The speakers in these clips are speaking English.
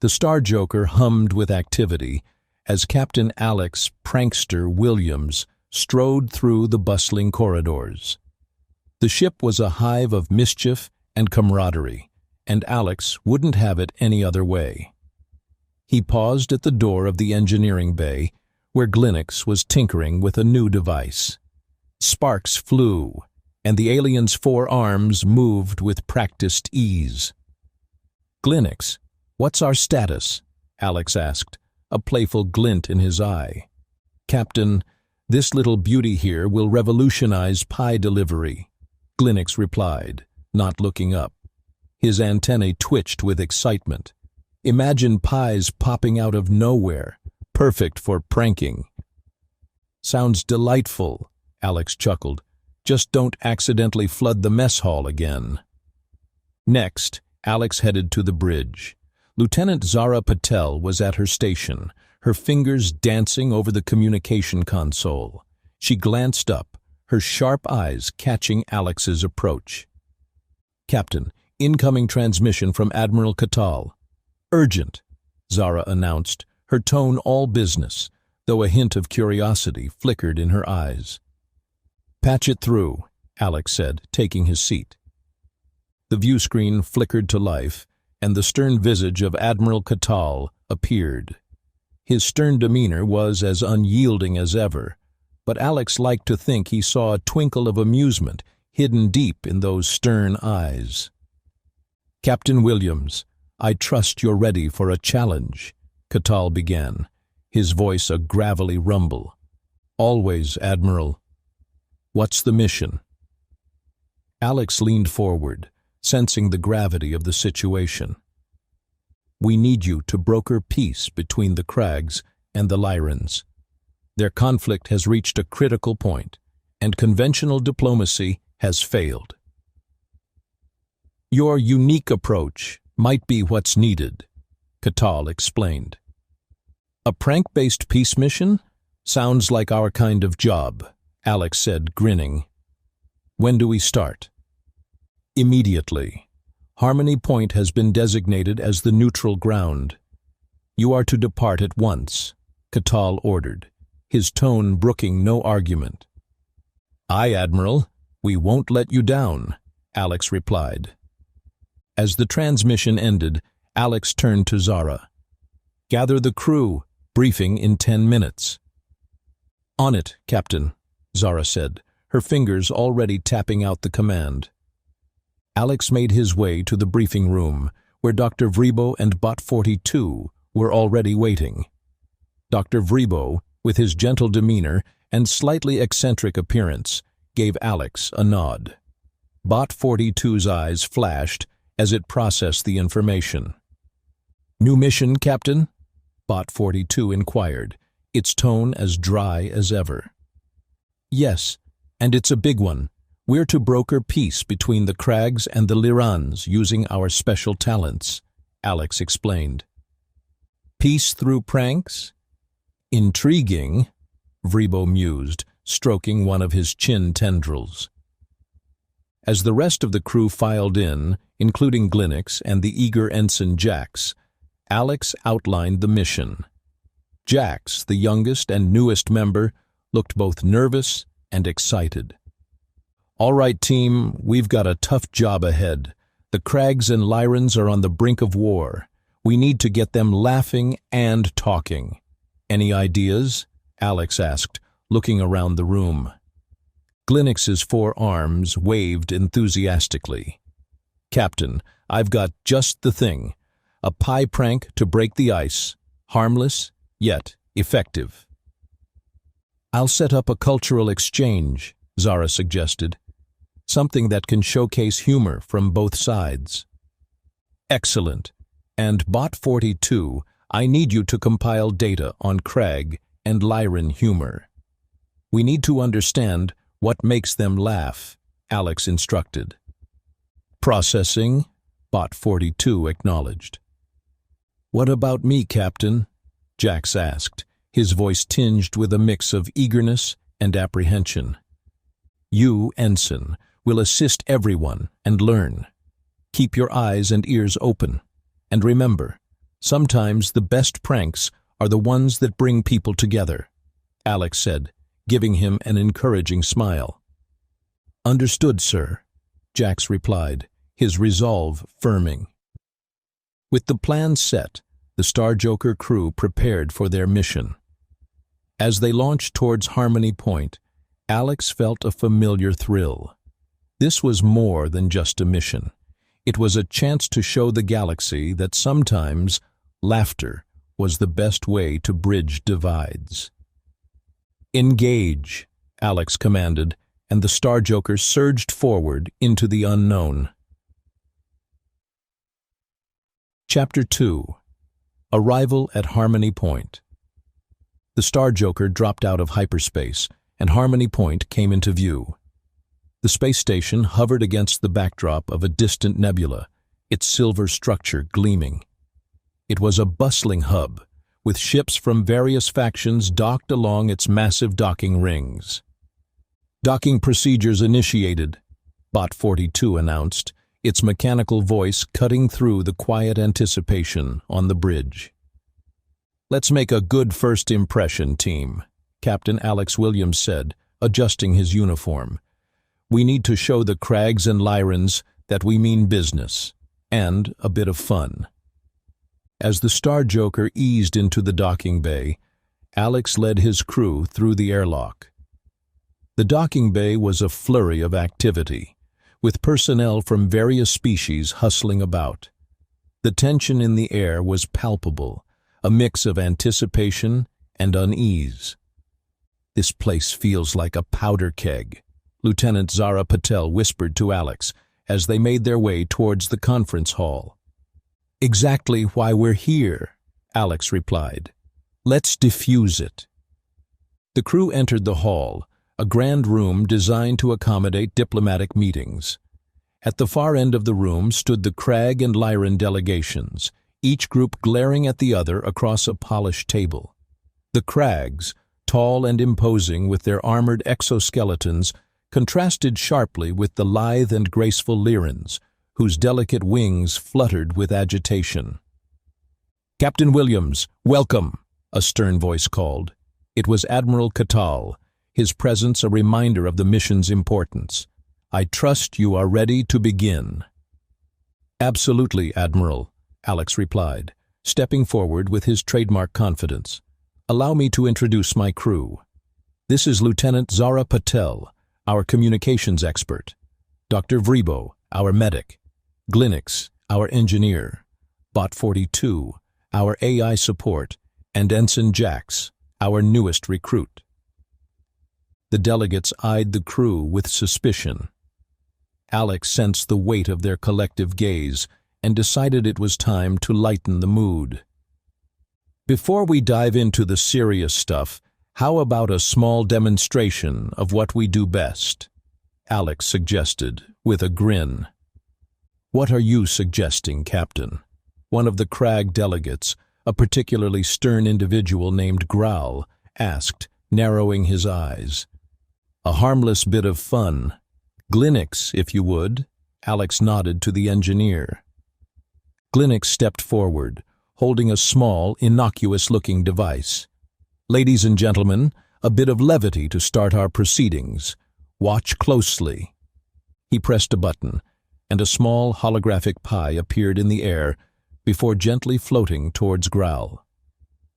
The Star Joker hummed with activity as Captain Alex "Prankster" Williams strode through the bustling corridors. The ship was a hive of mischief and camaraderie, and Alex wouldn't have it any other way. He paused at the door of the engineering bay, where Glynix was tinkering with a new device. Sparks flew, and the alien's 4 arms moved with practiced ease. "Glynix, what's our status?" Alex asked, a playful glint in his eye. "Captain, this little beauty here will revolutionize pie delivery," Glynix replied, not looking up. His antennae twitched with excitement. "Imagine pies popping out of nowhere, perfect for pranking." "Sounds delightful," Alex chuckled. "Just don't accidentally flood the mess hall again." Next, Alex headed to the bridge. Lieutenant Zara Patel was at her station, her fingers dancing over the communication console. She glanced up, her sharp eyes catching Alex's approach. "Captain, incoming transmission from Admiral Catal." "Urgent," Zara announced, her tone all business, though a hint of curiosity flickered in her eyes. "Patch it through," Alex said, taking his seat. The view screen flickered to life, and the stern visage of Admiral Catal appeared. His stern demeanor was as unyielding as ever, but Alex liked to think he saw a twinkle of amusement hidden deep in those stern eyes. "Captain Williams, I trust you're ready for a challenge," Catal began, his voice a gravelly rumble. "Always, Admiral." "What's the mission?" Alex leaned forward, sensing the gravity of the situation. "We need you to broker peace between the Krags and the Lyrans. Their conflict has reached a critical point, and conventional diplomacy has failed. Your unique approach might be what's needed," Catal explained. "A prank-based peace mission? Sounds like our kind of job," Alex said, grinning. "When do we start?" "Immediately. Harmony Point has been designated as the neutral ground. You are to depart at once," Catal ordered, his tone brooking no argument. "Aye, Admiral. We won't let you down," Alex replied. As the transmission ended, Alex turned to Zara. "Gather the crew. Briefing in 10 minutes." "On it, Captain," Zara said, her fingers already tapping out the command. Alex made his way to the briefing room, where Dr. Vribo and Bot 42 were already waiting. Dr. Vribo, with his gentle demeanor and slightly eccentric appearance, gave Alex a nod. Bot 42's eyes flashed as it processed the information. "New mission, Captain?" Bot 42 inquired, its tone as dry as ever. "Yes, and it's a big one. We're to broker peace between the Krags and the Lyrans using our special talents," Alex explained. "Peace through pranks? Intriguing," Vribo mused, stroking one of his chin tendrils. As the rest of the crew filed in, including Glynix and the eager Ensign Jax, Alex outlined the mission. Jax, the youngest and newest member, looked both nervous and excited. "All right, team, we've got a tough job ahead. The Krags and Lyrans are on the brink of war. We need to get them laughing and talking. Any ideas?" Alex asked, looking around the room. Glynix's 4 arms waved enthusiastically. "Captain, I've got just the thing. A pie prank to break the ice, harmless, yet effective." "I'll set up a cultural exchange," Zara suggested. "Something that can showcase humor from both sides." "Excellent. And Bot 42, I need you to compile data on Krag and Lyran humor. We need to understand what makes them laugh," Alex instructed. "Processing," Bot 42 acknowledged. "What about me, Captain?" Jax asked, his voice tinged with a mix of eagerness and apprehension. "You, Ensign, will assist everyone and learn. Keep your eyes and ears open. And remember, Sometimes the best pranks are the ones that bring people together, Alex said, giving him an encouraging smile. Understood, sir, Jax replied, his resolve firming. With the plan set, the Star Joker crew prepared for their mission. As they launched towards Harmony Point, Alex felt a familiar thrill. This was more than just a mission. It was a chance to show the galaxy that sometimes laughter was the best way to bridge divides. Engage, Alex commanded, and the Star Joker surged forward into the unknown. Chapter 2. Arrival at Harmony Point. The Star Joker dropped out of hyperspace, and Harmony Point came into view. The space station hovered against the backdrop of a distant nebula, its silver structure gleaming. It was a bustling hub, with ships from various factions docked along its massive docking rings. Docking procedures initiated, Bot 42 announced, its mechanical voice cutting through the quiet anticipation on the bridge. Let's make a good first impression, team, Captain Alex Williams said, adjusting his uniform. We need to show the Crags and Lyrans that we mean business, and a bit of fun. As the Star Joker eased into the docking bay, Alex led his crew through the airlock. The docking bay was a flurry of activity, with personnel from various species hustling about. The tension in the air was palpable, a mix of anticipation and unease. This place feels like a powder keg, Lieutenant Zara Patel whispered to Alex as they made their way towards the conference hall. Exactly why we're here, Alex replied. Let's defuse it. The crew entered the hall, a grand room designed to accommodate diplomatic meetings. At the far end of the room stood the Crag and Lyran delegations, each group glaring at the other across a polished table. The Crags, tall and imposing with their armored exoskeletons, contrasted sharply with the lithe and graceful Lyrans, whose delicate wings fluttered with agitation. Captain Williams, welcome, a stern voice called. It was Admiral Catal, his presence a reminder of the mission's importance. I trust you are ready to begin. Absolutely, Admiral, Alex replied, stepping forward with his trademark confidence. Allow me to introduce my crew. This is Lieutenant Zara Patel, our communications expert, Dr. Vribo, our medic, Glinix, our engineer, Bot 42, our AI support, and Ensign Jax, our newest recruit. The delegates eyed the crew with suspicion. Alex sensed the weight of their collective gaze and decided it was time to lighten the mood. Before we dive into the serious stuff, how about a small demonstration of what we do best? Alex suggested, with a grin. What are you suggesting, Captain? One of the Crag delegates, a particularly stern individual named Growl, asked, narrowing his eyes. A harmless bit of fun. Glinix, if you would, Alex nodded to the engineer. Glinix stepped forward, holding a small, innocuous-looking device. Ladies and gentlemen, a bit of levity to start our proceedings. Watch closely. He pressed a button, and a small holographic pie appeared in the air before gently floating towards Growl.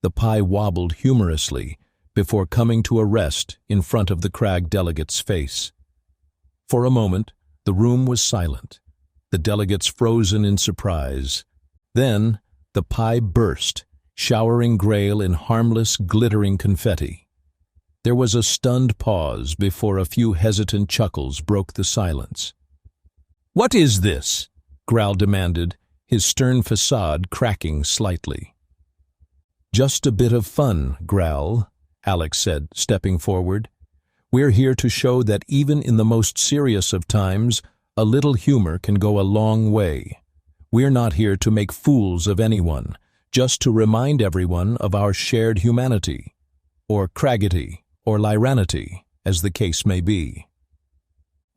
The pie wobbled humorously before coming to a rest in front of the Crag delegate's face. For a moment, the room was silent, the delegates frozen in surprise. Then, the pie burst, showering Grail in harmless, glittering confetti. There was a stunned pause before a few hesitant chuckles broke the silence. "What is this?" Growl demanded, his stern facade cracking slightly. "Just a bit of fun, Growl," Alex said, stepping forward. "We're here to show that even in the most serious of times, a little humor can go a long way. We're not here to make fools of anyone, just to remind everyone of our shared humanity, or Cragity, or Lyranity, as the case may be."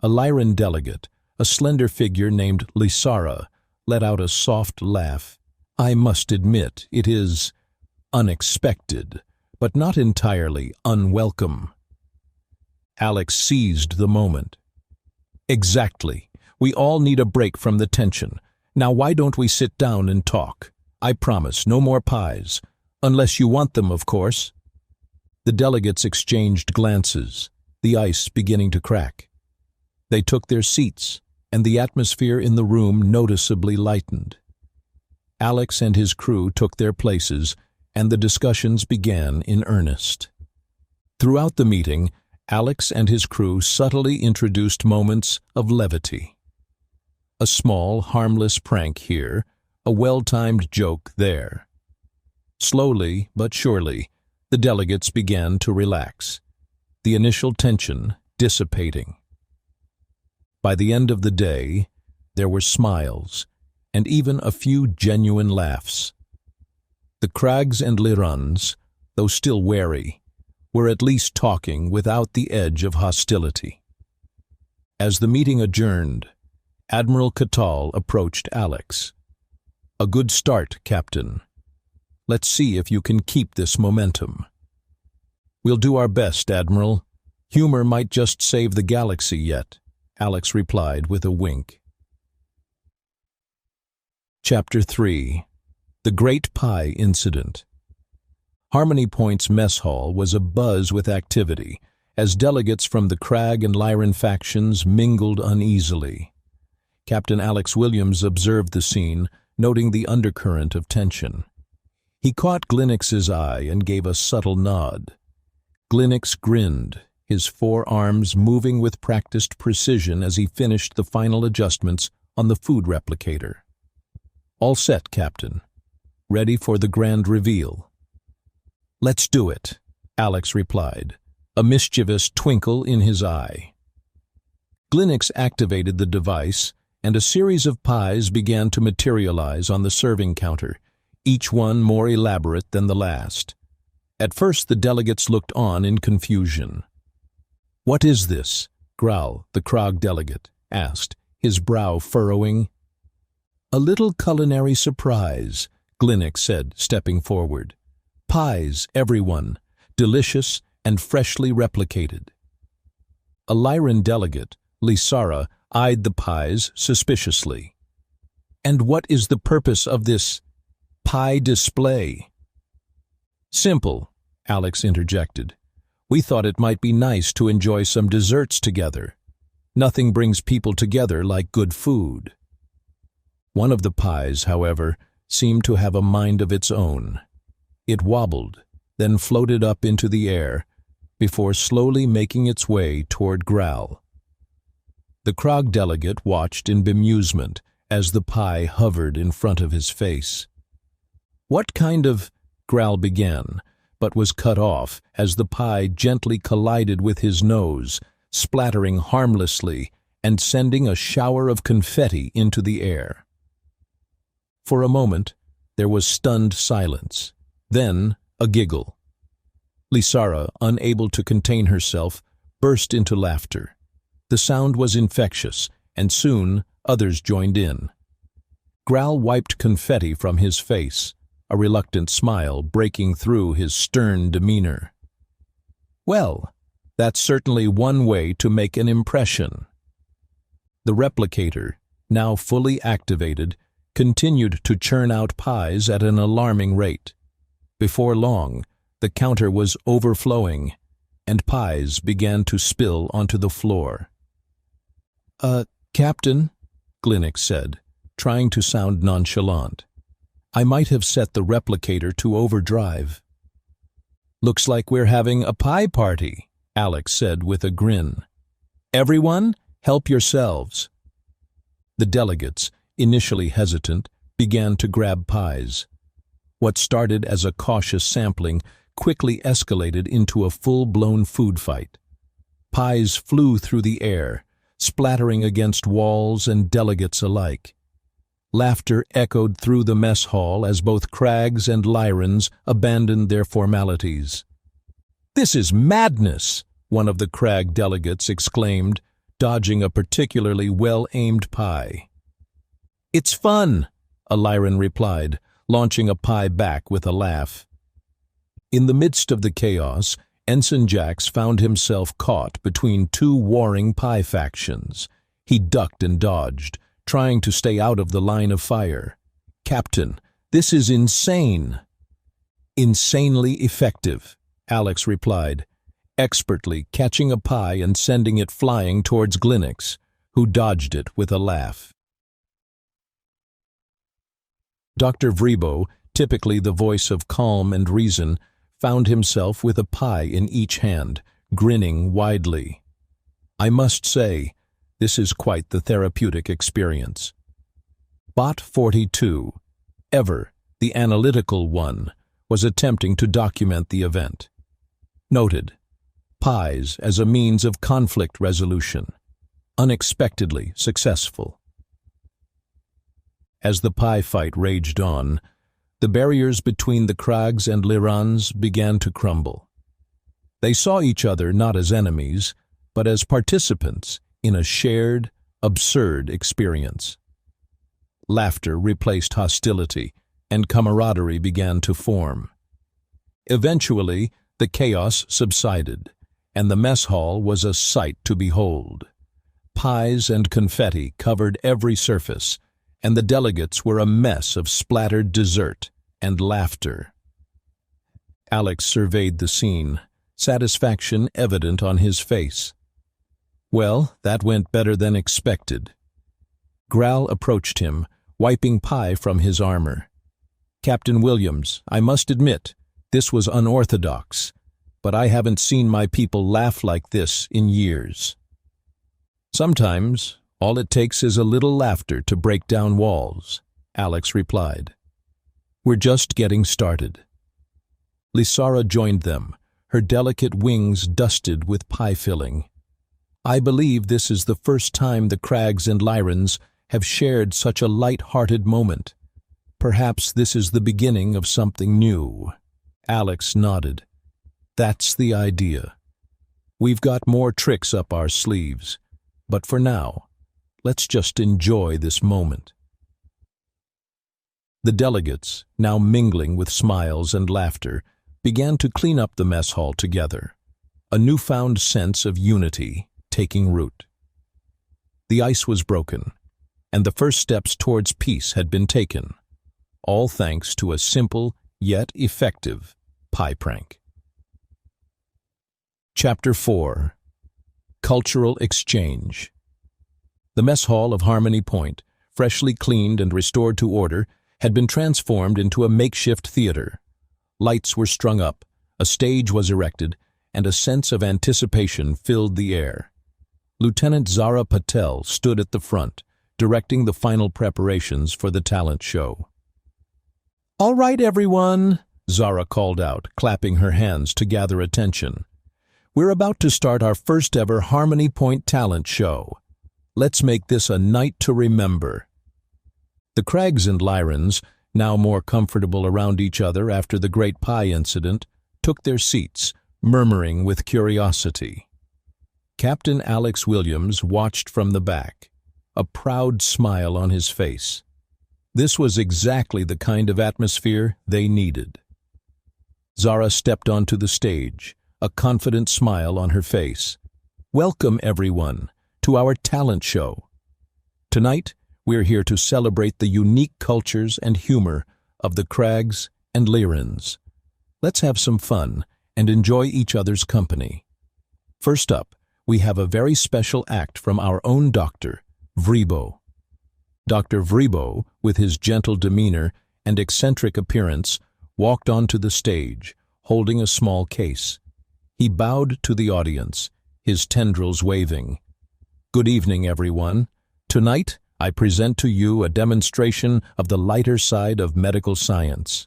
A Lyran delegate, a slender figure named Lysara, let out a soft laugh, I must admit it is unexpected, but not entirely unwelcome. Alex seized the moment. Exactly. We all need a break from the tension. Now why don't we sit down and talk? I promise, no more pies. Unless you want them, of course. The delegates exchanged glances, the ice beginning to crack. They took their seats, and the atmosphere in the room noticeably lightened. Alex and his crew took their places, and the discussions began in earnest. Throughout the meeting, Alex and his crew subtly introduced moments of levity. A small, harmless prank here, a well-timed joke there. Slowly but surely, the delegates began to relax, the initial tension dissipating. By the end of the day, there were smiles, and even a few genuine laughs. The Crags and Liruns, though still wary, were at least talking without the edge of hostility. As the meeting adjourned, Admiral Catal approached Alex. "A good start, Captain. Let's see if you can keep this momentum." "We'll do our best, Admiral. Humor might just save the galaxy yet," Alex replied with a wink. Chapter 3. The Great Pie Incident. Harmony Point's mess hall was abuzz with activity as delegates from the Crag and Lyran factions mingled uneasily. Captain Alex Williams observed the scene, noting the undercurrent of tension. He caught Glinix's eye and gave a subtle nod. Glinix grinned, his forearms moving with practiced precision as he finished the final adjustments on the food replicator. "All set, Captain. Ready for the grand reveal." "Let's do it," Alex replied, a mischievous twinkle in his eye. Glinix activated the device, and a series of pies began to materialize on the serving counter, each one more elaborate than the last. At first the delegates looked on in confusion. "What is this?" Growl, the Krog delegate, asked, his brow furrowing. "A little culinary surprise," Glinix said, stepping forward. "Pies, everyone, delicious and freshly replicated." A Lyran delegate, Lysara, eyed the pies suspiciously. "And what is the purpose of this pie display?" "Simple," Alex interjected. "We thought it might be nice to enjoy some desserts together. Nothing brings people together like good food." One of the pies, however, seemed to have a mind of its own. It wobbled, then floated up into the air, before slowly making its way toward Growl. The Krog delegate watched in bemusement as the pie hovered in front of his face. "What kind of—" Growl began, but was cut off as the pie gently collided with his nose, splattering harmlessly and sending a shower of confetti into the air. For a moment, there was stunned silence, then a giggle. Lysara, unable to contain herself, burst into laughter. The sound was infectious, and soon others joined in. Growl wiped confetti from his face, a reluctant smile breaking through his stern demeanor. "Well, that's certainly one way to make an impression." The replicator, now fully activated, continued to churn out pies at an alarming rate. Before long, the counter was overflowing, and pies began to spill onto the floor. Captain," Glinix said, trying to sound nonchalant, "I might have set the replicator to overdrive." "Looks like we're having a pie party," Alex said with a grin. "Everyone, help yourselves." The delegates, initially hesitant, began to grab pies. What started as a cautious sampling quickly escalated into a full-blown food fight. Pies flew through the air, splattering against walls and delegates alike. Laughter echoed through the mess hall as both Crags and Lyrans abandoned their formalities. "This is madness!" one of the Crag delegates exclaimed, dodging a particularly well-aimed pie. "It's fun," a Lyran replied, launching a pie back with a laugh. In the midst of the chaos, Ensign Jax found himself caught between two warring pie factions. He ducked and dodged, trying to stay out of the line of fire. "Captain, this is insane." "Insanely effective," Alex replied, expertly catching a pie and sending it flying towards Glinnox, who dodged it with a laugh. Dr. Vribo, typically the voice of calm and reason, found himself with a pie in each hand, grinning widely. "I must say, this is quite the therapeutic experience." Bot 42, Ever, the analytical one, was attempting to document the event. Noted, pies as a means of conflict resolution. Unexpectedly successful. As the pie fight raged on, the barriers between the Krags and Lyrans began to crumble. They saw each other not as enemies, but as participants in a shared, absurd experience. Laughter replaced hostility, and camaraderie began to form. Eventually, the chaos subsided, and the mess hall was a sight to behold. Pies and confetti covered every surface, and the delegates were a mess of splattered dessert and laughter. Alex surveyed the scene, satisfaction evident on his face. Well, that went better than expected. Growl approached him, wiping pie from his armor. "Captain Williams, I must admit, this was unorthodox, but I haven't seen my people laugh like this in years." "Sometimes, all it takes is a little laughter to break down walls," Alex replied. "We're just getting started." Lysara joined them, her delicate wings dusted with pie filling. "I believe this is the first time the Krags and Lyrans have shared such a light-hearted moment. Perhaps this is the beginning of something new." Alex nodded. "That's the idea. We've got more tricks up our sleeves, but for now, let's just enjoy this moment." The delegates, now mingling with smiles and laughter, began to clean up the mess hall together, a newfound sense of unity taking root. The ice was broken, and the first steps towards peace had been taken, all thanks to a simple yet effective pie prank. Chapter 4. Cultural Exchange. The mess hall of Harmony Point, freshly cleaned and restored to order, had been transformed into a makeshift theater. Lights were strung up, a stage was erected, and a sense of anticipation filled the air. Lieutenant Zara Patel stood at the front, directing the final preparations for the talent show. "All right, everyone," Zara called out, clapping her hands to gather attention. "We're about to start our first-ever Harmony Point talent show. Let's make this a night to remember." The Krags and Lyrans, now more comfortable around each other after the Great Pie incident, took their seats, murmuring with curiosity. Captain Alex Williams watched from the back, a proud smile on his face. This was exactly the kind of atmosphere they needed. Zara stepped onto the stage, a confident smile on her face. "Welcome, everyone, to our talent show. Tonight, we're here to celebrate the unique cultures and humor of the Krags and Lyrans. Let's have some fun and enjoy each other's company. First up, we have a very special act from our own doctor, Vribo." Dr. Vribo, with his gentle demeanor and eccentric appearance, walked onto the stage, holding a small case. He bowed to the audience, his tendrils waving. "Good evening, everyone. Tonight, I present to you a demonstration of the lighter side of medical science."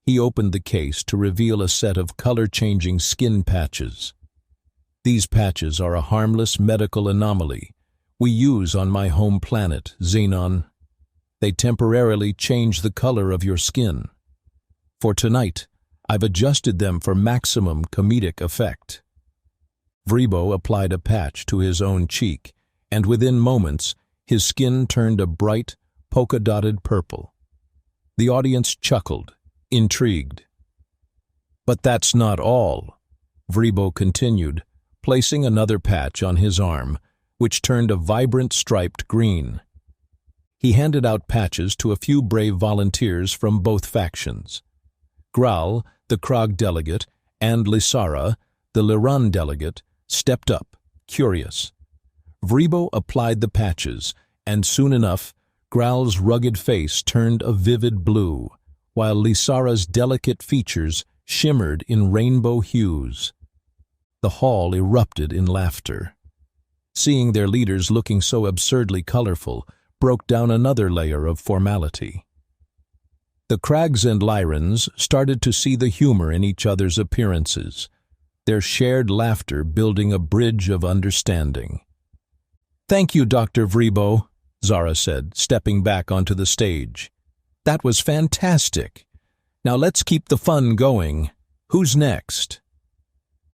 He opened the case to reveal a set of color-changing skin patches. "These patches are a harmless medical anomaly we use on my home planet, Xenon. They temporarily change the color of your skin. For tonight, I've adjusted them for maximum comedic effect." Vribo applied a patch to his own cheek, and within moments, his skin turned a bright, polka-dotted purple. The audience chuckled, intrigued. "But that's not all," Vribo continued, placing another patch on his arm, which turned a vibrant striped green. He handed out patches to a few brave volunteers from both factions. Graal, the Krag delegate, and Lysara, the Liran delegate, stepped up, curious. Vribo applied the patches, and soon enough, Graal's rugged face turned a vivid blue, while Lysara's delicate features shimmered in rainbow hues. The hall erupted in laughter. Seeing their leaders looking so absurdly colorful broke down another layer of formality. The Krags and Lyrans started to see the humor in each other's appearances, their shared laughter building a bridge of understanding. "Thank you, Dr. Vribo," Zara said, stepping back onto the stage. "That was fantastic. Now let's keep the fun going. Who's next?"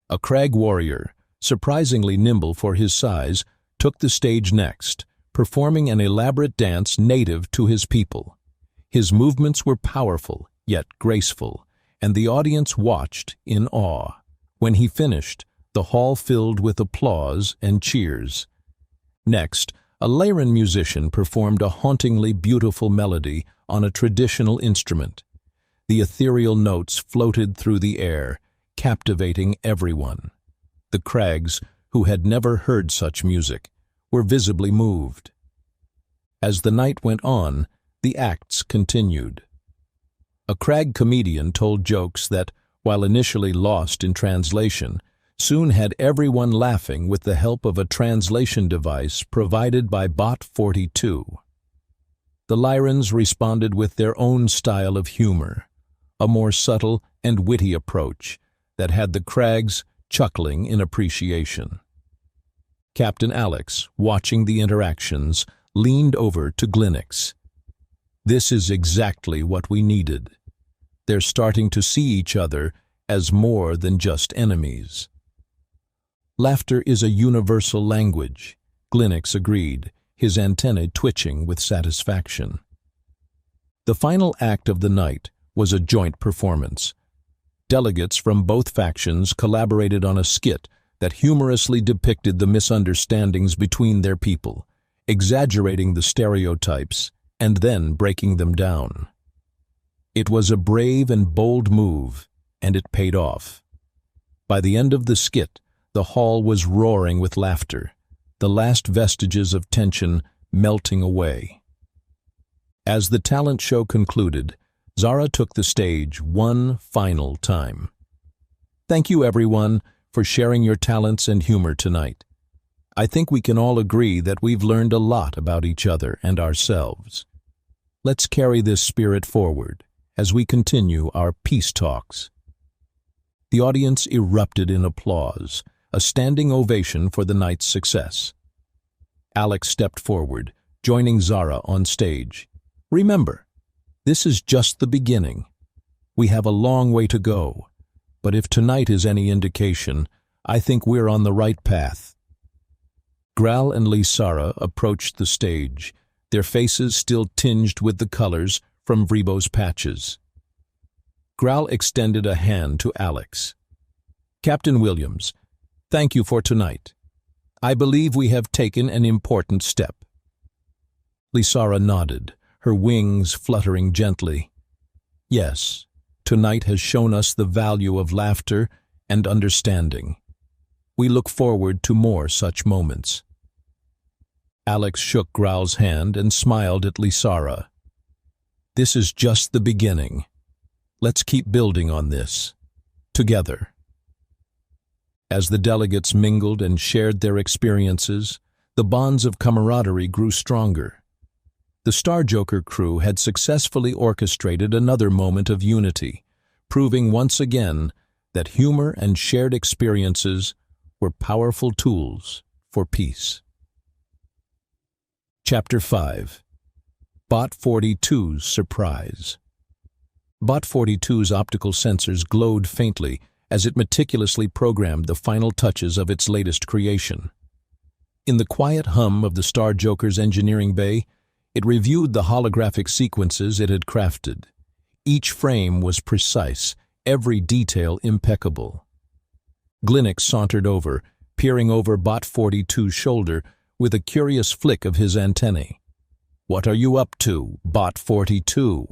A Krag warrior, surprisingly nimble for his size, took the stage next, performing an elaborate dance native to his people. His movements were powerful, yet graceful, and the audience watched in awe. When he finished, the hall filled with applause and cheers. Next, a Lyran musician performed a hauntingly beautiful melody on a traditional instrument. The ethereal notes floated through the air, captivating everyone. The Krags, who had never heard such music, were visibly moved. As the night went on, the acts continued. A Krag comedian told jokes that, while initially lost in translation, soon had everyone laughing with the help of a translation device provided by Bot 42. The Lyrans responded with their own style of humor, a more subtle and witty approach that had the Krags chuckling in appreciation. Captain Alex, watching the interactions, leaned over to Glinix. "This is exactly what we needed. They're starting to see each other as more than just enemies." "Laughter is a universal language," Glinix agreed, his antennae twitching with satisfaction. The final act of the night was a joint performance. Delegates from both factions collaborated on a skit that humorously depicted the misunderstandings between their people, exaggerating the stereotypes and then breaking them down. It was a brave and bold move, and it paid off. By the end of the skit, the hall was roaring with laughter, the last vestiges of tension melting away. As the talent show concluded, Zara took the stage one final time. "Thank you, everyone, for sharing your talents and humor tonight. I think we can all agree that we've learned a lot about each other and ourselves. Let's carry this spirit forward as we continue our peace talks." The audience erupted in applause, a standing ovation for the night's success. Alex stepped forward, joining Zara on stage. "Remember, this is just the beginning. We have a long way to go, but if tonight is any indication, I think we're on the right path." Graal and Lysara approached the stage, their faces still tinged with the colors from Vribo's patches. Graal extended a hand to Alex. "Captain Williams, thank you for tonight. I believe we have taken an important step." Lysara nodded, her wings fluttering gently. "Yes, tonight has shown us the value of laughter and understanding. We look forward to more such moments." Alex shook Graal's hand and smiled at Lysara. "This is just the beginning. Let's keep building on this, together." As the delegates mingled and shared their experiences, the bonds of camaraderie grew stronger. The Star Joker crew had successfully orchestrated another moment of unity, proving once again that humor and shared experiences were powerful tools for peace. Chapter 5. Bot 42's Surprise. Bot 42's optical sensors glowed faintly as it meticulously programmed the final touches of its latest creation. In the quiet hum of the Star Joker's engineering bay, it reviewed the holographic sequences it had crafted, Each frame was precise, every detail impeccable. Glynnock sauntered over, peering over Bot 42's shoulder with a curious flick of his antennae. "What are you up to, Bot 42?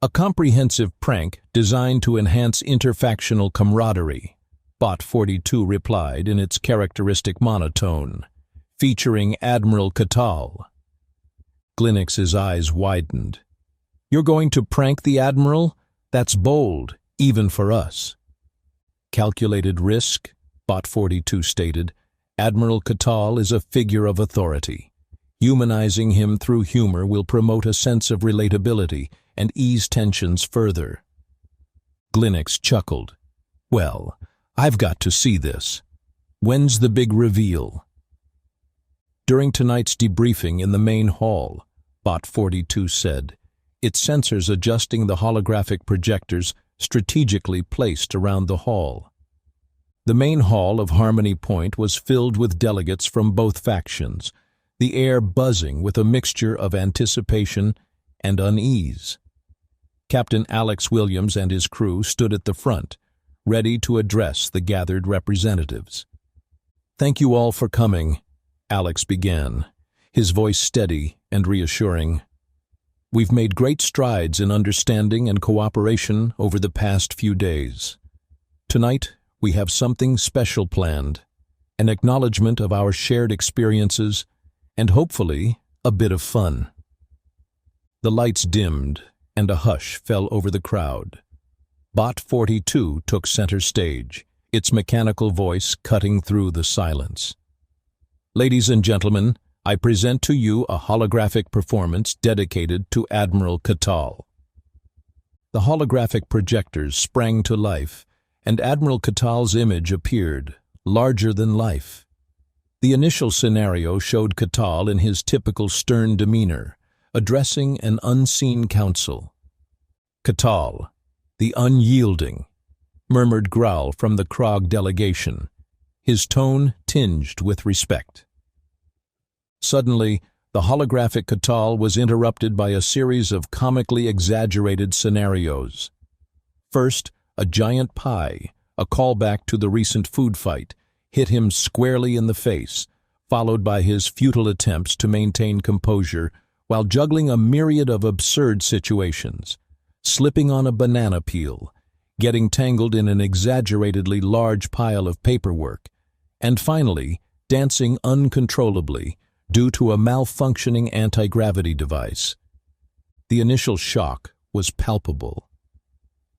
"A comprehensive prank designed to enhance interfactional camaraderie," Bot 42 replied in its characteristic monotone, "featuring Admiral Catal." Glynnock's eyes widened. "You're going to prank the Admiral? That's bold, even for us." "Calculated risk," Bot 42 stated. "Admiral Catal is a figure of authority. Humanizing him through humor will promote a sense of relatability and ease tensions further." Glynnock chuckled. "Well, I've got to see this. When's the big reveal?" "During tonight's debriefing in the main hall," Bot 42 said, its sensors adjusting the holographic projectors strategically placed around the hall. The main hall of Harmony Point was filled with delegates from both factions, the air buzzing with a mixture of anticipation and unease. Captain Alex Williams and his crew stood at the front, ready to address the gathered representatives. "Thank you all for coming," Alex began, his voice steady and reassuring. "We've made great strides in understanding and cooperation over the past few days. Tonight, we have something special planned, an acknowledgement of our shared experiences, and hopefully, a bit of fun." The lights dimmed, and a hush fell over the crowd. Bot 42 took center stage, its mechanical voice cutting through the silence. "Ladies and gentlemen, I present to you a holographic performance dedicated to Admiral Catal." The holographic projectors sprang to life, and Admiral Catal's image appeared, larger than life. The initial scenario showed Catal in his typical stern demeanor, addressing an unseen council. "Catal, the unyielding," murmured growl from the Krog delegation, his tone tinged with respect. Suddenly, the holographic Catal was interrupted by a series of comically exaggerated scenarios. First, a giant pie, a callback to the recent food fight, hit him squarely in the face, followed by his futile attempts to maintain composure while juggling a myriad of absurd situations, slipping on a banana peel, getting tangled in an exaggeratedly large pile of paperwork, and finally, dancing uncontrollably due to a malfunctioning anti-gravity device. The initial shock was palpable.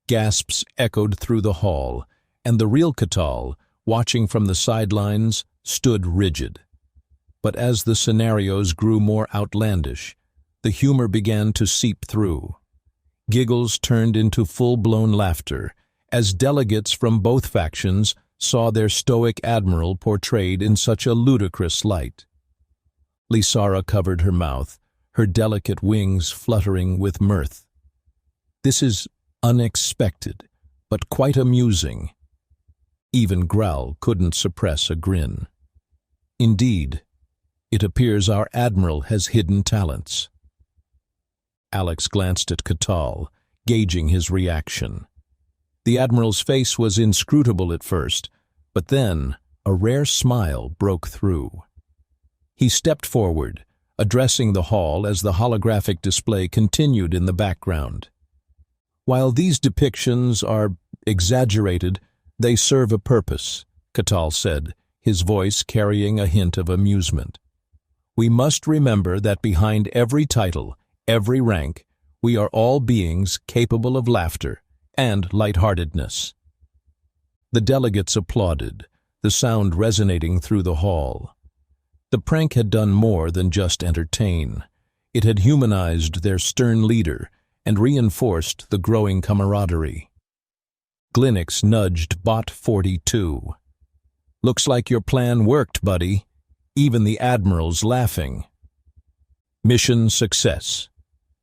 Gasps echoed through the hall, and the real Catal, watching from the sidelines, stood rigid. But as the scenarios grew more outlandish, the humor began to seep through. Giggles turned into full-blown laughter as delegates from both factions saw their stoic admiral portrayed in such a ludicrous light. Lysara covered her mouth, her delicate wings fluttering with mirth. "This is unexpected, but quite amusing." Even Growl couldn't suppress a grin. "Indeed, it appears our admiral has hidden talents." Alex glanced at Catal, gauging his reaction. The admiral's face was inscrutable at first, but then a rare smile broke through. He stepped forward, addressing the hall as the holographic display continued in the background. "While these depictions are exaggerated, they serve a purpose," Catal said, his voice carrying a hint of amusement. "We must remember that behind every title, every rank, we are all beings capable of laughter and lightheartedness." The delegates applauded, the sound resonating through the hall. The prank had done more than just entertain. It had humanized their stern leader and reinforced the growing camaraderie. Glynnock nudged Bot 42. "Looks like your plan worked, buddy. Even the admiral's laughing." "Mission success,"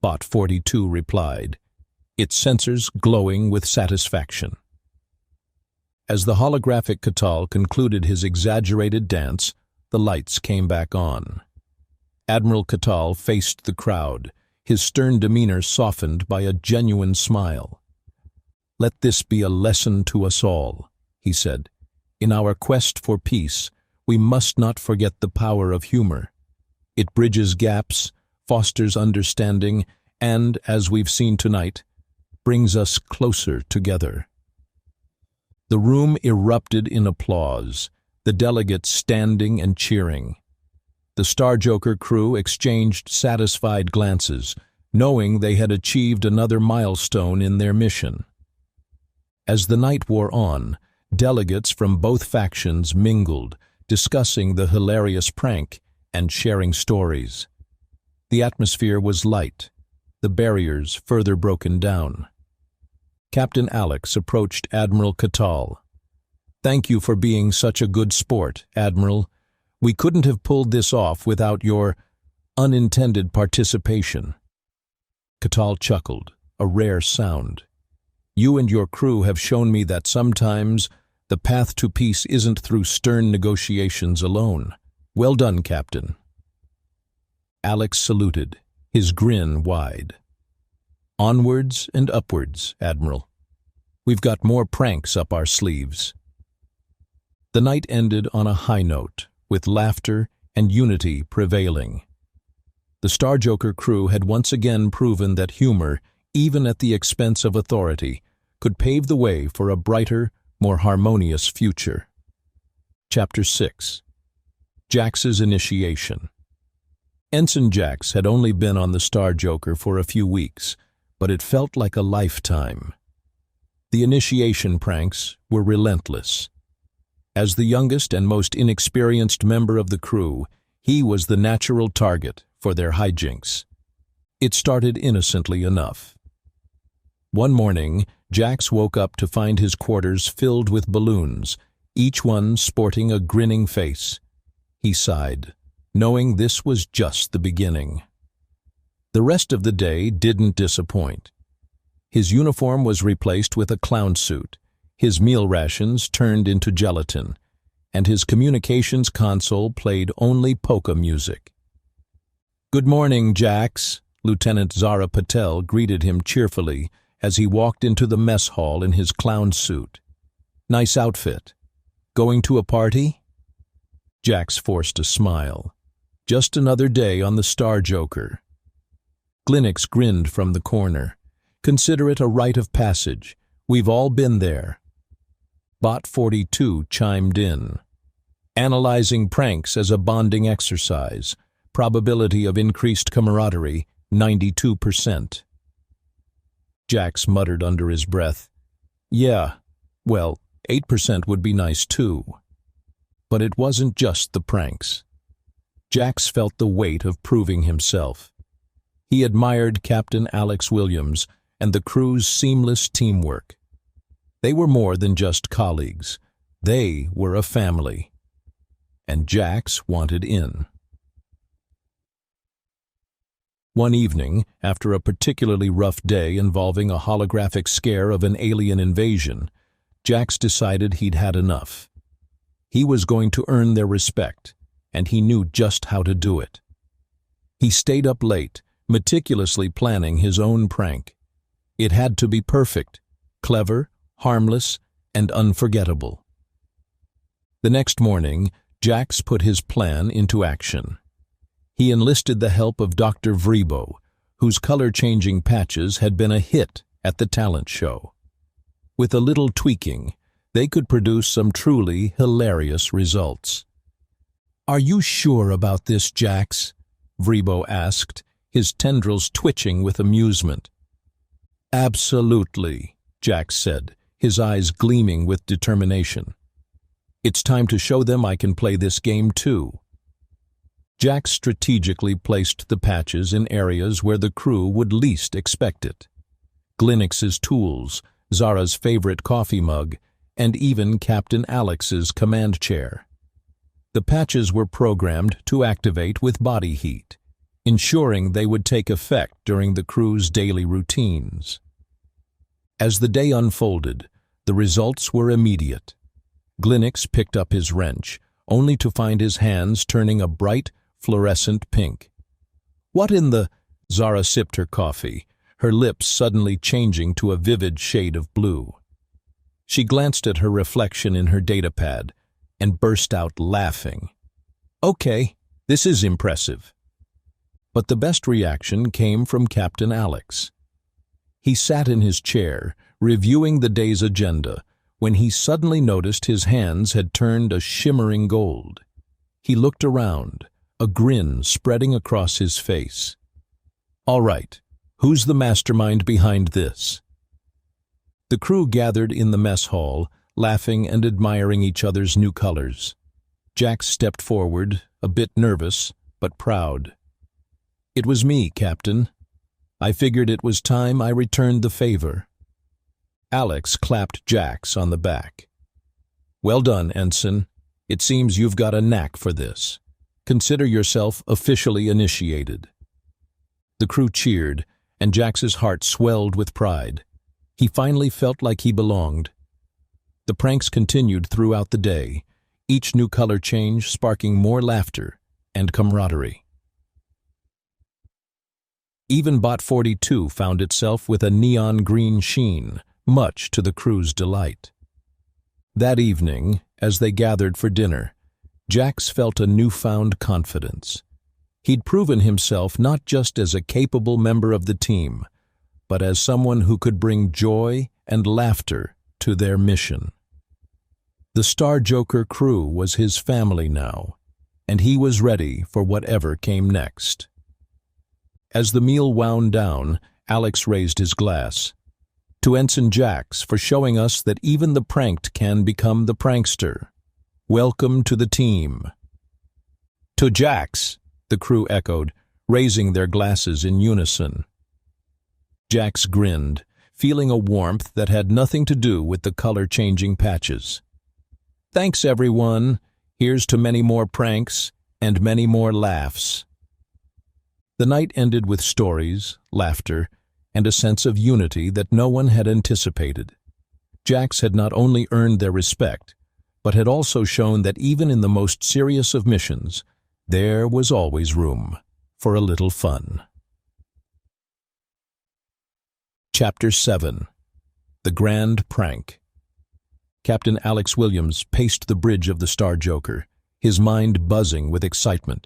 Bot 42 replied, its sensors glowing with satisfaction. As the holographic Catal concluded his exaggerated dance, the lights came back on. Admiral Catal faced the crowd, his stern demeanor softened by a genuine smile. "Let this be a lesson to us all," he said. "In our quest for peace, we must not forget the power of humor. It bridges gaps, fosters understanding, and, as we've seen tonight, brings us closer together." The room erupted in applause, the delegates standing and cheering. The Star Joker crew exchanged satisfied glances, knowing they had achieved another milestone in their mission. As the night wore on, delegates from both factions mingled, discussing the hilarious prank and sharing stories. The atmosphere was light, the barriers further broken down. Captain Alex approached Admiral Catal. "Thank you for being such a good sport, Admiral. We couldn't have pulled this off without your unintended participation." Catal chuckled, a rare sound. "You and your crew have shown me that sometimes the path to peace isn't through stern negotiations alone. Well done, Captain." Alex saluted, his grin wide. "Onwards and upwards, Admiral. We've got more pranks up our sleeves." The night ended on a high note, with laughter and unity prevailing. The Star Joker crew had once again proven that humor, even at the expense of authority, could pave the way for a brighter, more harmonious future. Chapter 6. Jax's Initiation. Ensign Jax had only been on the Star Joker for a few weeks, but it felt like a lifetime. The initiation pranks were relentless. As the youngest and most inexperienced member of the crew, he was the natural target for their hijinks. It started innocently enough. One morning, Jax woke up to find his quarters filled with balloons, each one sporting a grinning face. He sighed, knowing this was just the beginning. The rest of the day didn't disappoint. His uniform was replaced with a clown suit, his meal rations turned into gelatin, and his communications console played only polka music. "Good morning, Jax," Lieutenant Zara Patel greeted him cheerfully as he walked into the mess hall in his clown suit. "Nice outfit. Going to a party?" Jax forced a smile. Just another day on the Star Joker. Glinix grinned from the corner. "Consider it a rite of passage. We've all been there." Bot 42 chimed in. "Analyzing pranks as a bonding exercise. Probability of increased camaraderie, 92%. Jax muttered under his breath, "Yeah, well, 8% would be nice too." But it wasn't just the pranks. Jax felt the weight of proving himself. He admired Captain Alex Williams and the crew's seamless teamwork. They were more than just colleagues. They were a family. And Jax wanted in. One evening, after a particularly rough day involving a holographic scare of an alien invasion, Jax decided he'd had enough. He was going to earn their respect, and he knew just how to do it. He stayed up late, meticulously planning his own prank. It had to be perfect, clever, harmless, and unforgettable. The next morning, Jax put his plan into action. He enlisted the help of Dr. Vribo, whose color-changing patches had been a hit at the talent show. With a little tweaking, they could produce some truly hilarious results. "Are you sure about this, Jax?" Vribo asked, his tendrils twitching with amusement. "Absolutely," Jax said, his eyes gleaming with determination. "It's time to show them I can play this game too." Jax strategically placed the patches in areas where the crew would least expect it. Glinix's tools, Zara's favorite coffee mug, and even Captain Alex's command chair. The patches were programmed to activate with body heat, ensuring they would take effect during the crew's daily routines. As the day unfolded, the results were immediate. Glinix picked up his wrench, only to find his hands turning a bright, fluorescent pink. "What in the—" Zara sipped her coffee, her lips suddenly changing to a vivid shade of blue. She glanced at her reflection in her datapad and burst out laughing. Okay, this is impressive. But the best reaction came from Captain Alex. He sat in his chair, reviewing the day's agenda, when he suddenly noticed his hands had turned a shimmering gold. He looked around, a grin spreading across his face. All right, who's the mastermind behind this? The crew gathered in the mess hall, laughing and admiring each other's new colors. Jax stepped forward, a bit nervous, but proud. It was me, Captain. I figured it was time I returned the favor. Alex clapped Jax on the back. Well done, Ensign. It seems you've got a knack for this. Consider yourself officially initiated. The crew cheered, and Jax's heart swelled with pride. He finally felt like he belonged. The pranks continued throughout the day, each new color change sparking more laughter and camaraderie. Even Bot 42 found itself with a neon green sheen, much to the crew's delight. That evening, as they gathered for dinner, Jax felt a newfound confidence. He'd proven himself not just as a capable member of the team, but as someone who could bring joy and laughter to their mission. The Star Joker crew was his family now, and he was ready for whatever came next. As the meal wound down, Alex raised his glass. To Ensign Jax for showing us that even the pranked can become the prankster. Welcome to the team. To Jax, the crew echoed, raising their glasses in unison. Jax grinned, feeling a warmth that had nothing to do with the color-changing patches. Thanks, everyone. Here's to many more pranks and many more laughs. The night ended with stories, laughter, and a sense of unity that no one had anticipated. Jax had not only earned their respect, but had also shown that even in the most serious of missions, there was always room for a little fun. Chapter 7. The Grand Prank. Captain Alex Williams paced the bridge of the Star Joker, his mind buzzing with excitement.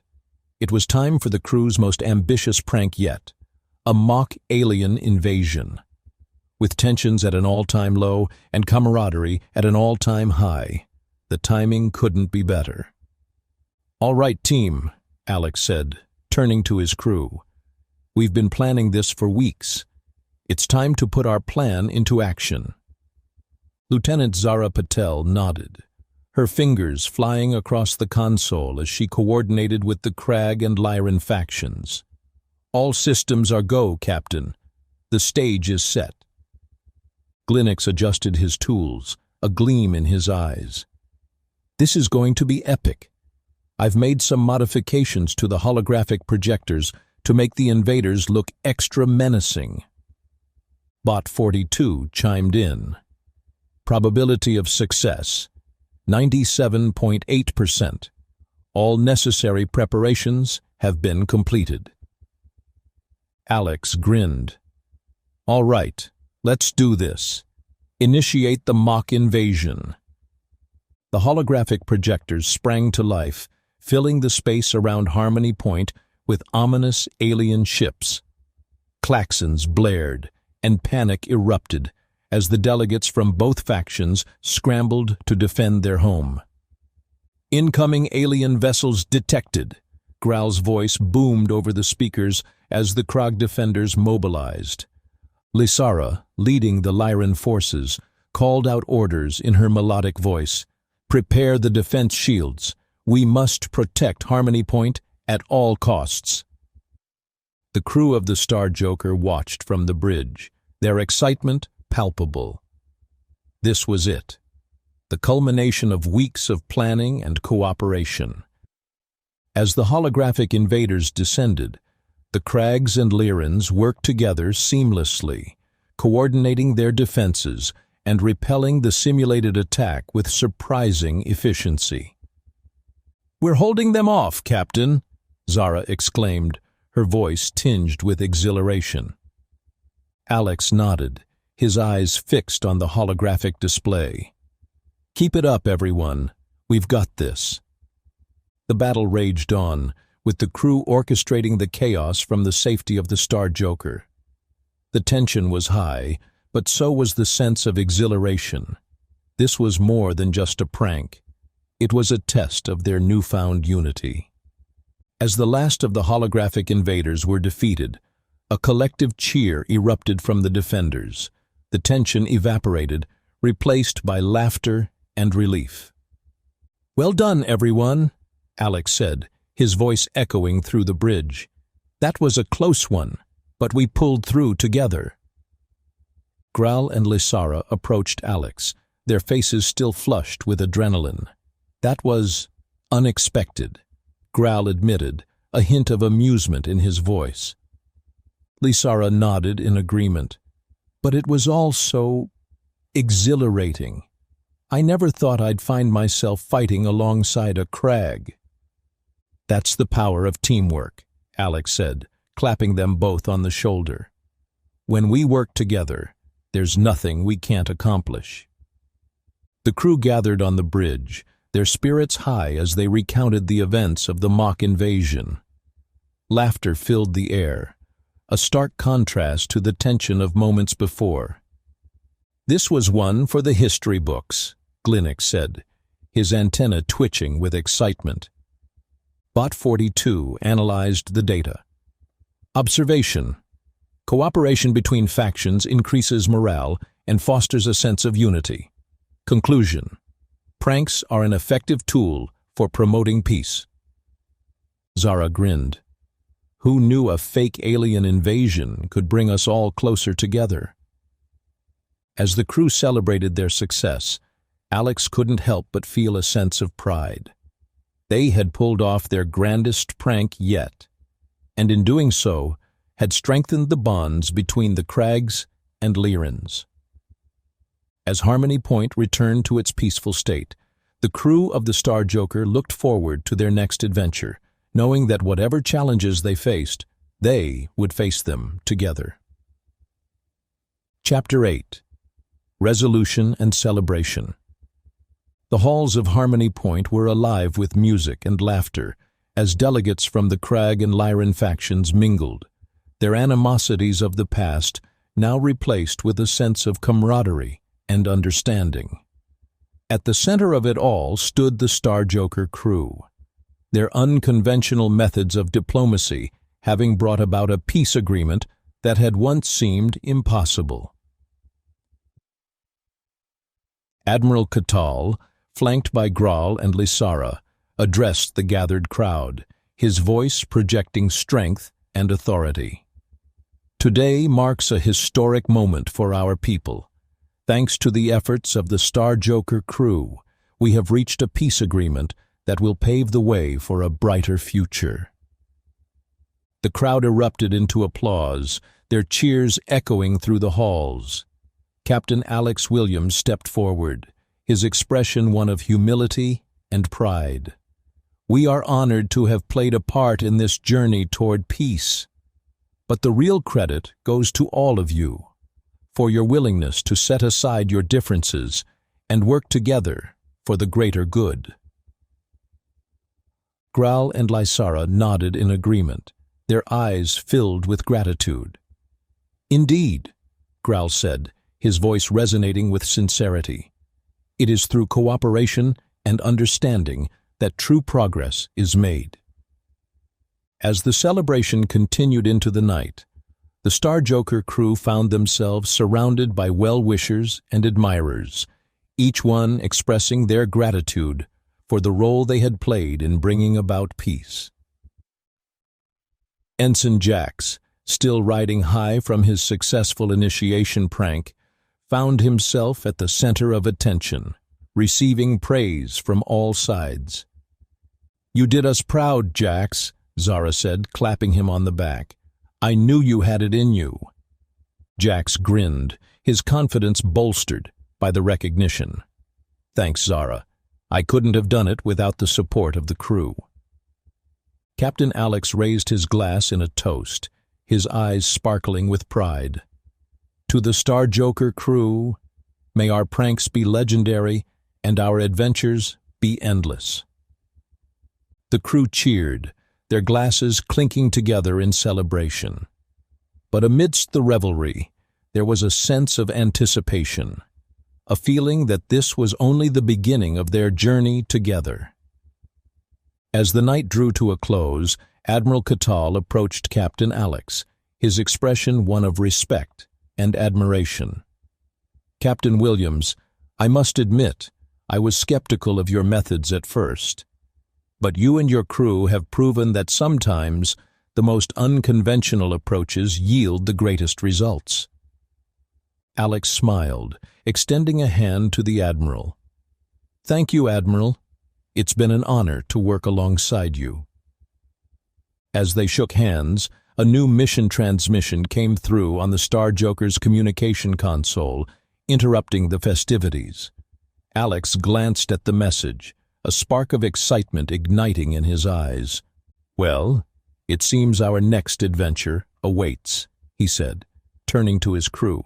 It was time for the crew's most ambitious prank yet, a mock alien invasion. With tensions at an all-time low and camaraderie at an all-time high, the timing couldn't be better. All right, team, Alex said, turning to his crew. We've been planning this for weeks. It's time to put our plan into action. Lieutenant Zara Patel nodded, her fingers flying across the console as she coordinated with the Krag and Lyran factions. All systems are go, Captain. The stage is set. Glinnox adjusted his tools, a gleam in his eyes. This is going to be epic. I've made some modifications to the holographic projectors to make the invaders look extra menacing. Bot 42 chimed in. Probability of success, 97.8%. All necessary preparations have been completed. Alex grinned. All right, let's do this. Initiate the mock invasion. The holographic projectors sprang to life, filling the space around Harmony Point with ominous alien ships. Klaxons blared, and panic erupted as the delegates from both factions scrambled to defend their home. Incoming alien vessels detected. Growl's voice boomed over the speakers as the Krog defenders mobilized. Lysara, leading the Lyran forces, called out orders in her melodic voice. Prepare the defense shields. We must protect Harmony Point at all costs. The crew of the Star Joker watched from the bridge, their excitement palpable. This was it, the culmination of weeks of planning and cooperation. As the holographic invaders descended, the Krags and Lyrans worked together seamlessly, coordinating their defenses and repelling the simulated attack with surprising efficiency. We're holding them off, Captain, Zara exclaimed, her voice tinged with exhilaration. Alex nodded, his eyes fixed on the holographic display. "Keep it up, everyone. We've got this." The battle raged on, with the crew orchestrating the chaos from the safety of the Star Joker. The tension was high, but so was the sense of exhilaration. This was more than just a prank. It was a test of their newfound unity. As the last of the holographic invaders were defeated, a collective cheer erupted from the defenders. The tension evaporated, replaced by laughter and relief. "Well done, everyone," Alex said, his voice echoing through the bridge. "That was a close one, but we pulled through together." Growl and Lysara approached Alex, their faces still flushed with adrenaline. "That was unexpected," Growl admitted, a hint of amusement in his voice. Lysara nodded in agreement. "But it was all so exhilarating. I never thought I'd find myself fighting alongside a crag." "That's the power of teamwork," Alex said, clapping them both on the shoulder. "When we work together, there's nothing we can't accomplish." The crew gathered on the bridge, their spirits high as they recounted the events of the mock invasion. Laughter filled the air, a stark contrast to the tension of moments before. "This was one for the history books," Glynnick said, his antenna twitching with excitement. Bot 42 analyzed the data. Observation: cooperation between factions increases morale and fosters a sense of unity. Conclusion: pranks are an effective tool for promoting peace. Zara grinned. Who knew a fake alien invasion could bring us all closer together? As the crew celebrated their success, Alex couldn't help but feel a sense of pride. They had pulled off their grandest prank yet, and in doing so, had strengthened the bonds between the Crags and Lyrans. As Harmony Point returned to its peaceful state, the crew of the Star Joker looked forward to their next adventure, knowing that whatever challenges they faced, they would face them together. Chapter 8: Resolution and Celebration. The halls of Harmony Point were alive with music and laughter as delegates from the Crag and Lyran factions mingled, their animosities of the past now replaced with a sense of camaraderie and understanding. At the center of it all stood the Star Joker crew, their unconventional methods of diplomacy having brought about a peace agreement that had once seemed impossible. Admiral Catal, flanked by Growl and Lysara, addressed the gathered crowd, his voice projecting strength and authority. "Today marks a historic moment for our people. Thanks to the efforts of the Star Joker crew, we have reached a peace agreement that will pave the way for a brighter future." The crowd erupted into applause, their cheers echoing through the halls. Captain Alex Williams stepped forward, his expression one of humility and pride. "We are honored to have played a part in this journey toward peace. But the real credit goes to all of you, for your willingness to set aside your differences and work together for the greater good." Growl and Lysara nodded in agreement, their eyes filled with gratitude. "Indeed," Growl said, his voice resonating with sincerity. "It is through cooperation and understanding that true progress is made." As the celebration continued into the night, the Star Joker crew found themselves surrounded by well-wishers and admirers, each one expressing their gratitude for the role they had played in bringing about peace. Ensign Jax, still riding high from his successful initiation prank, found himself at the center of attention, receiving praise from all sides. "You did us proud, Jax," Zara said, clapping him on the back. "I knew you had it in you." Jax grinned, his confidence bolstered by the recognition. "Thanks, Zara. I couldn't have done it without the support of the crew." Captain Alex raised his glass in a toast, his eyes sparkling with pride. To the Star Joker crew, may our pranks be legendary and our adventures be endless. The crew cheered, their glasses clinking together in celebration. But amidst the revelry, there was a sense of anticipation, a feeling that this was only the beginning of their journey together. As the night drew to a close, Admiral Catal approached Captain Alex, his expression one of respect and admiration. "Captain Williams, I must admit, I was skeptical of your methods at first. But you and your crew have proven that sometimes the most unconventional approaches yield the greatest results." Alex smiled, extending a hand to the Admiral. "Thank you, Admiral. It's been an honor to work alongside you." As they shook hands, a new mission transmission came through on the Star Joker's communication console, interrupting the festivities. Alex glanced at the message, a spark of excitement igniting in his eyes. "Well, it seems our next adventure awaits," he said, turning to his crew.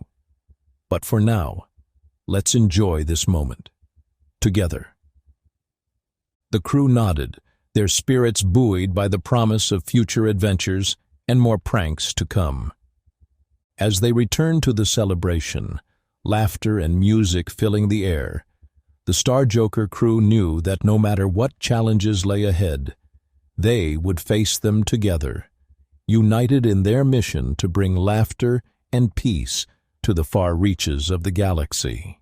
"But for now, let's enjoy this moment together." The crew nodded, their spirits buoyed by the promise of future adventures and more pranks to come. As they returned to the celebration, laughter and music filling the air, the Star Joker crew knew that no matter what challenges lay ahead, they would face them together, united in their mission to bring laughter and peace to the far reaches of the galaxy.